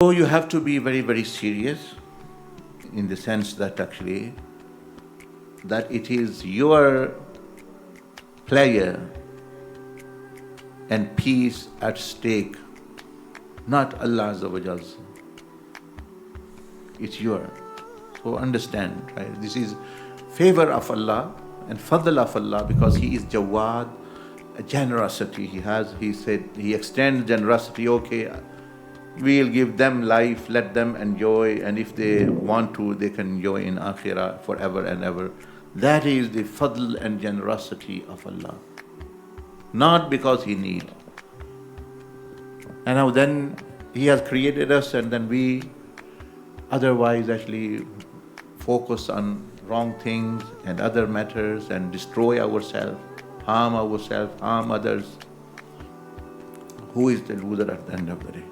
So you have to be very, very serious in the sense that actually that it is your pleasure and peace at stake, not Allah's. It's your. So understand, right? This is favor of Allah and fadl of Allah, because He is Jawad, generosity. He said, He extends generosity. Okay, we'll give them life, let them enjoy, and if they want to, they can enjoy in akhirah forever and ever. That is the fadl and generosity of Allah. Not because He needs. And now then He has created us, and then we otherwise actually focus on wrong things and other matters and destroy ourselves, harm ourselves, harm others. Who is the loser at the end of the day?